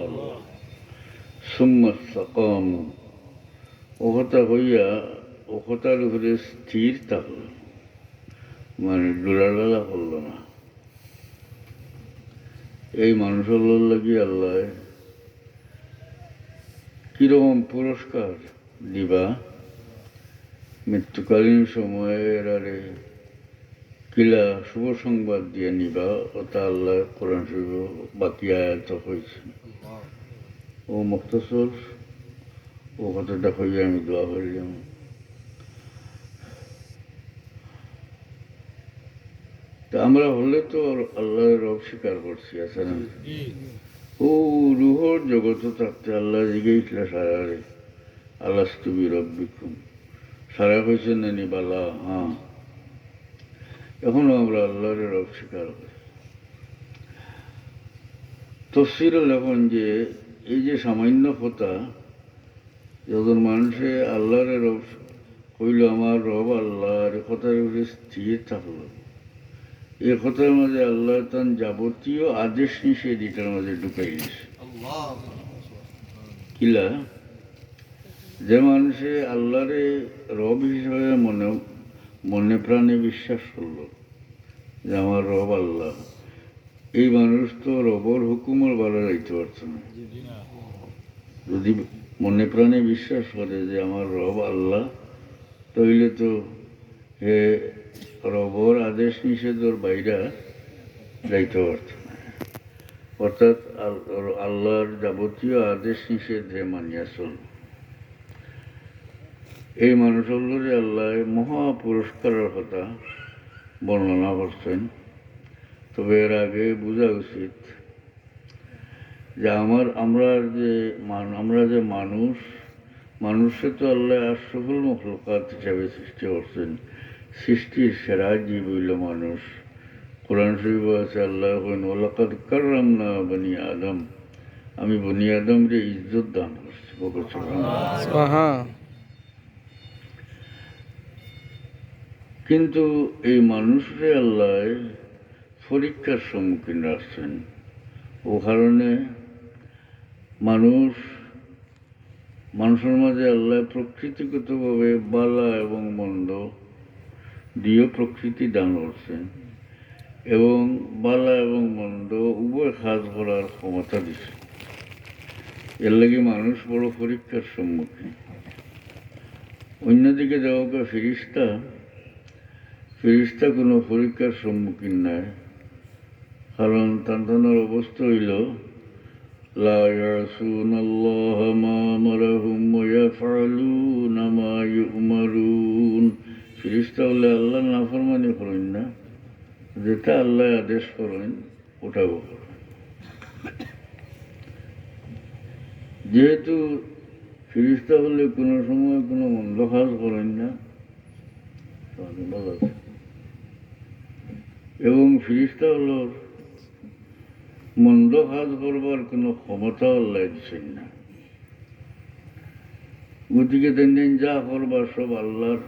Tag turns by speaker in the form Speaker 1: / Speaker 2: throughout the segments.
Speaker 1: আল্লাহ সুম্মা ইসতাকামু ও কথা হইয়া ও কথার উপরে স্থির থাকল, মানে ডোলাডালা করল না। এই মানুষের লাগি আল্লাহ কিরকম পুরস্কার দিবা, মৃত্যুকালীন সময়ে এরারে কিলা শুভ সংবাদ দিয়ে নিবা, ওটা আল্লাহ কোরআন শরীফ বাকি আয়াত হয়েছে। ও মুখতাসর ও কথাটা হইয়া আমি দোয়া করলাম। তা আমরা হলে তো আল্লাহর রব স্বীকার করছি, আছে না? ও রুহর জগৎ থাকতে আল্লাহ জিগেইছিল সারারে আল্লাস্তুবি রব্বিকুম, সারা হয়েছে নানি বালা, হ্যাঁ। এখনো আমরা আল্লাহর রব স্বীকার করি। তফসিরুল এখন যে এই যে সামান্য কথা, যখন মানুষে আল্লাহর রব কইল আমার রব আল্লাহর কথার উপরে স্থির থাকলো, এ কথার মাঝে আল্লাহ তার যাবতীয় আদেশ নিষেধ এটার মাঝে ঢুকাই গেছে। কিলা যে মানুষে আল্লাহরে রব হিসেবে মনে প্রাণে বিশ্বাস করলো যে আমার রব আল্লাহ, এই মানুষ তো রবর হুকুমর বাড়া যাইতে পারছে না। যদি মনে প্রাণে বিশ্বাস করে যে আমার রব আল্লাহ, তাইলে তো হে রবর আদেশ নিষেধর বাইরা যাইতে পারত না। অর্থাৎ আল্লাহর যাবতীয় আদেশ নিষেধ হে মানিয়া চল। এই মানুষগুলোরে আল্লাহ মহা পুরস্কারের কথা বর্ণনা করছেন। তবে এর আগে বোঝা উচিত যে আমরা যে মানুষে তো আল্লাহ আশরাফুল মখলুকাত হিসাবে সৃষ্টি করছেন। সৃষ্টির সেরা জীব হইল মানুষ। কোরআন শরীফ আছে আল্লাহ ওয়ালাকাদ কাররামনা বনি আদম, আমি বনি আদমরে ইজ্জত দান করছি। কিন্তু এই মানুষরে আল্লাহ পরীক্ষার সম্মুখীন রাখছেন। ও কারণে মানুষের মাঝে আল্লাহ প্রকৃতিগতভাবে বালা এবং মন্দ দিয়ে প্রকৃতি দান করছেন, এবং বালা এবং মন্দ উভয় কাজ করার ক্ষমতা দিচ্ছে। এর লাগে মানুষ বড় পরীক্ষার সম্মুখীন। অন্যদিকে যাওয়া ফেরিস্তা কোনো পরীক্ষার সম্মুখীন নয়, কারণ তার অবস্থা হইল লা ইয়াসুনাল্লাহা মা আমারাহুম ওয়া ইয়াফআলুনা মা ইউমারুন। ফেরেশতা হলে আল্লাহর নাফরমানি করেন না, যেটা আল্লাহ আদেশ করেন ওটাও করেন। যেহেতু ফেরেশতা হলে কোনো সময় কোনো মন্দ কাজ করেন না, এবং ফেরেশতা হল মন্দ কাজ করবার কোনো ক্ষমতা আল্লাহ দিচ্ছেন না। গতিকে দিন যা করবা সব আল্লাহর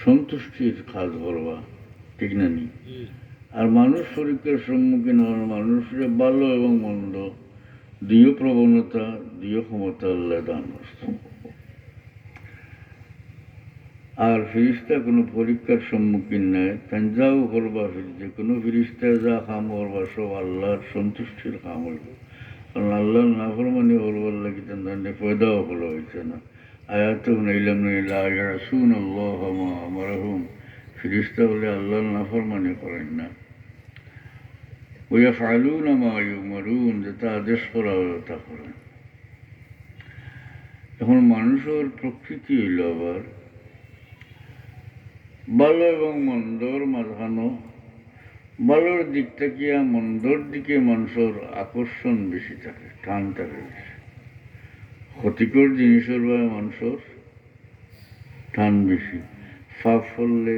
Speaker 1: সন্তুষ্টির কাজ করবা, ঠিক না নি? আর মানুষ পরীক্ষার সম্মুখীন হওয়ার মানুষের ভালো এবং মন্দ দুইও প্রবণতা, দুইও ক্ষমতা আল্লাহ দান করছে। আর ফিরিস্তা কোনো পরীক্ষার সম্মুখীন নয়, তাই যাও করবা, যে কোনো ফিরিস্তা যা কাম করবা সব আল্লাহর সন্তুষ্টির কাম হইব। কারণ আল্লাহর নাফরমানি করবার লাগি তাদের পয়দাও ভালো হয়েছে না। আয়াত নাইলাম লা ইয়াসুনাল্লাহা মা আমারাহুম, ফিরিস্তা বলে আল্লাহর নাফরমানি করেন না। ওয়া ইয়াফআলুনা মা ইউমারুন, যেটা আদেশ করা হয় তা করেন। এখন মানুষের প্রকৃতি হইল আবার ভালো এবং মন্দর মাঝখানো, ভালোর দিক থেকে মন্দর দিকে মানুষের আকর্ষণ বেশি থাকে, টান থাকে বেশি। ক্ষতিকর জিনিসের বা মানুষের টান বেশি। পাপ করলে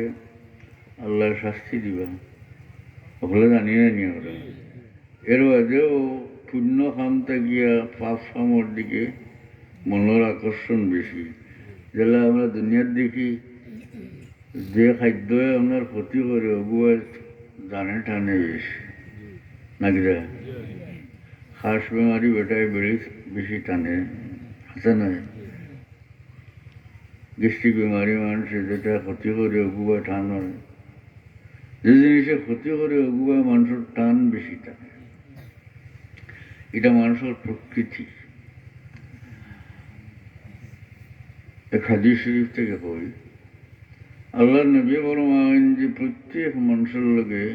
Speaker 1: আল্লাহ শাস্তি দিবা, ওগুলো জানিয়ে নিয়ে ওরা। এর বাদেও পুণ্য কাম থাকিয়া পাপ কামর দিকে মনের আকর্ষণ বেশি। যেটা আমরা দুনিয়ার দেখি, যে খাদ্যে আপনার ক্ষতি করে ওগুলো জানে টানে বেশি নাকি? খাস বেমারি বেটায় বেশি টানে, আছে না? গ্যাস্ট্রিক বেমারি মানুষের যেটা ক্ষতি করে অগুবায় টান হয়, যে জিনিসে ক্ষতি করে অগুবায় মানুষের টান বেশি টানে। এটা মানুষের প্রকৃতি। এক হাদিস শরীফ থেকে কই, আল্লাহ নবী ফরমায়েন যে প্রত্যেক মানুষের লগে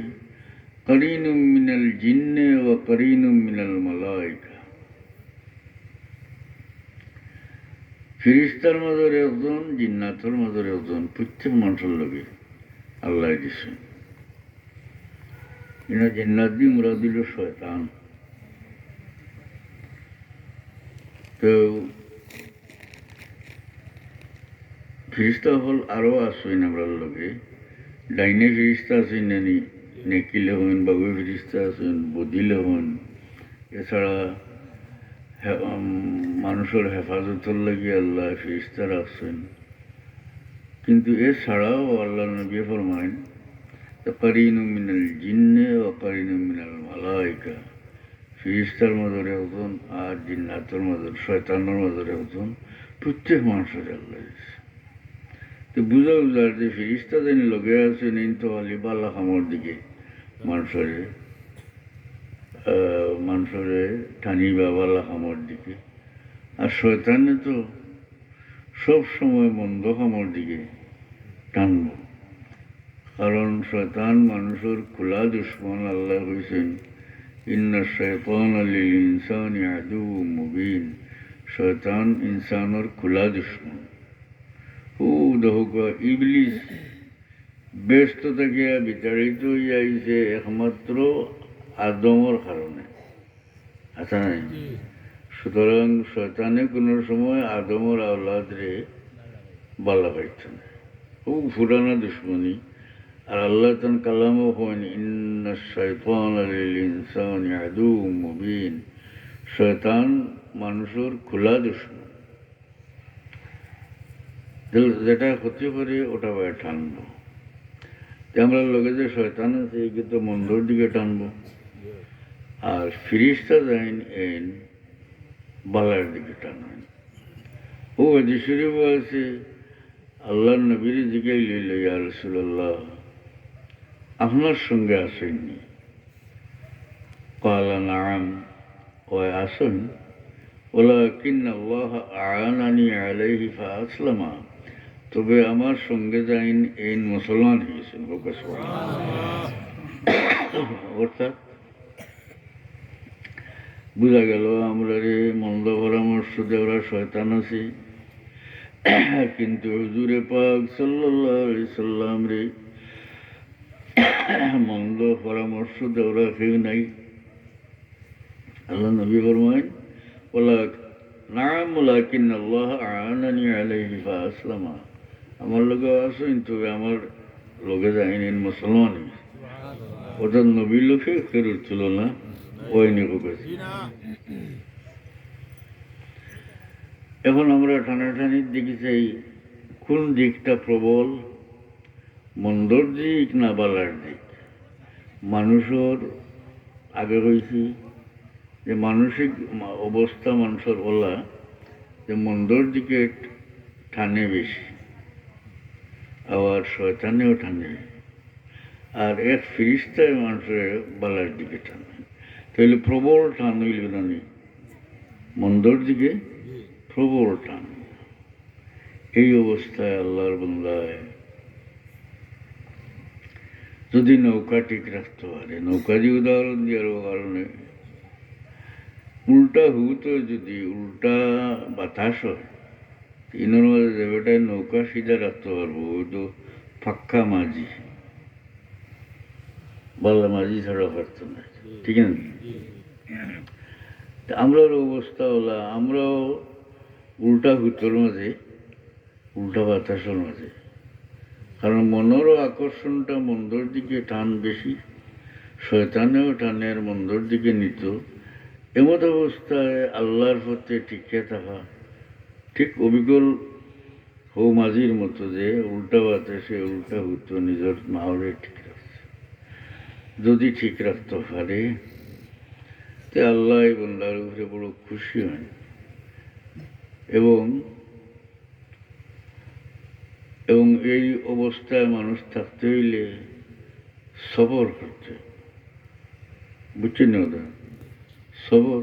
Speaker 1: করিনুম মিনাল জিন্নে ওয়া করিনুম মিনাল মালাইকা, ফিরিস্তার মাঝের একজন, জিন্নাতের মাঝের একজন, প্রত্যেক মানুষের লগে আল্লাহ দিছেন। ইনা জিন্নাত দিয়ে মুরাদ দিল শয়তান। তো ফিরিস্তা হল আরও আসেন আমরার লগে, ডাইনে ফিরিস্তা আছেন নানি, নেকিলে হন, বাবু ফিরিস্তা আছেন, বদিলে হন। এছাড়া মানুষের হেফাজতের লাগি আল্লাহ ফিরিস্তা রাখছেন। কিন্তু এছাড়াও আল্লাহ নবী ফরমাইন করিনু মিনাল জিন্নে ও করিনু মিনাল মালাইকা, ফিরিস্তার মাঝের একজন আর জিন্নাতের মাঝের, শয়তানের মাঝের একজন, প্রত্যেক মানুষের আল্লাহ দিচ্ছে। তো বুঝা বুঝার যে ফিরিস্তা যেন লগে আছেন এই তো আলি বাল্লা খামর দিকে মানুষরে টানি বা বাল্লা খামর দিকে, আর শয়তানে তো সব সময় মন্দ খামর দিকে টানব। কারণ শয়তান মানুষের খোলা দুশ্মন। আল্লাহ কইছেন ইন্না শাইতানা লিল ইনসানি আদুউম মুবিন, শয়তান ইনসানের খোলা দুশ্মন। ও দেখো ইবলিস ব্যস্ত থাকিয়া বিতাড়িত হইয়া আইছে একমাত্র আদমর কারণে, আচ্ছা নাই? সুতরাং শয়তানে কোনো সময় আদমর আওলাদরে বালা পাইত না, ও ফুরানা দুশ্মনী। আর আল্লাহ তান কালামও হন ইন্না শাইতানা লিল ইনসানি আদুউম মুবিন, শয়তান মানুষের খোলা দুশ্মন। যেটা ক্ষতি করে ওটা ভাই টানবো। আমরা লোকে যে শয়তান আছে এই তো মন্দর দিকে টানবো, আর ফিরিস্তা যাইন এন বালার দিকে টানেন। ও হাদিস শরীফ আছে আল্লাহ নবীর দিকে লিল ইয়া রাসূলুল্লাহ, আপনার সঙ্গে আসেননি? ক্বালা নাআম, ওই আসেন। ওয়ালাকিন্না আল্লাহ আ'আনানি আলাইহি ফাআসলামা, তবে আমার সঙ্গে যাইন এই মুসলমান হয়েছেন। অর্থাৎ বোঝা গেল আমরা রে মন্দ পরামর্শ দেওয়া শয়তান আছি, কিন্তু হুজুরে পাক সাল্লাল্লাহু আলাইহি সাল্লাম রে মন্দ পরামর্শ দেওয়া কেউ নাই। আল্লাহ নবী ফরমায়েন নাআম ওয়ালাকিন্না আল্লাহ আ'আনানি আলাইহি ফাআসলামা, আমার লোকে আসেন তবে আমার লোকে যাইনি মুসলমান। ওটা নবীর লোকে ফেরত ছিল না, ওই নিকো গেছে। এখন আমরা টানাটানির দিকে চাই, কোন দিকটা প্রবল, মন্দর দিক না বালার দিক? মানুষের আগে হয়েছি যে মানসিক অবস্থা মানুষের ওলা যে মন্দর দিকে টানে বেশি, আবার শয়তানেও টানে, আর এক ফিরিস্তায় মানুষের বালার দিকে টানে। তাহলে প্রবল টান হইল না নি মন্দর দিকে, প্রবল টান। এই অবস্থায় আল্লাহর বান্দায় যদি নৌকা ঠিক রাখতে পারে, নৌকা দিয়ে উদাহরণ দেওয়ার কারণে উল্টা হুতো যদি উল্টা বাতাস হয়, ইনোর মাঝে দেবেটায় নৌকা সিধা রাখতে পারবো, ওই তো ফাক্কা মাঝি, বাল্লা মাঝি ছাড়া পারত না, ঠিক আছে? আমরার অবস্থা হলো আমরাও উল্টা হুতোর মাঝে, উল্টা বাতাসের মাঝে। কারণ মনেরও আকর্ষণটা মন্দর দিকে টান বেশি, শয়তানেও টানের মন্দর দিকে নিত। এমত অবস্থায় আল্লাহর পথে টিকে থাকা ঠিক অবিকল হৌ মাঝির মতো, যে উল্টা বাতাসে উল্টা হুতো নিজের নাওরে ঠিক রাখছে। যদি ঠিক রাখতে পারে তো তে আল্লাহ এই বান্দার উপরে বড় খুশি হয় এবং এবং এই অবস্থায় মানুষ থাকতে হইলে সবর করতে, বুঝছেন না? সবর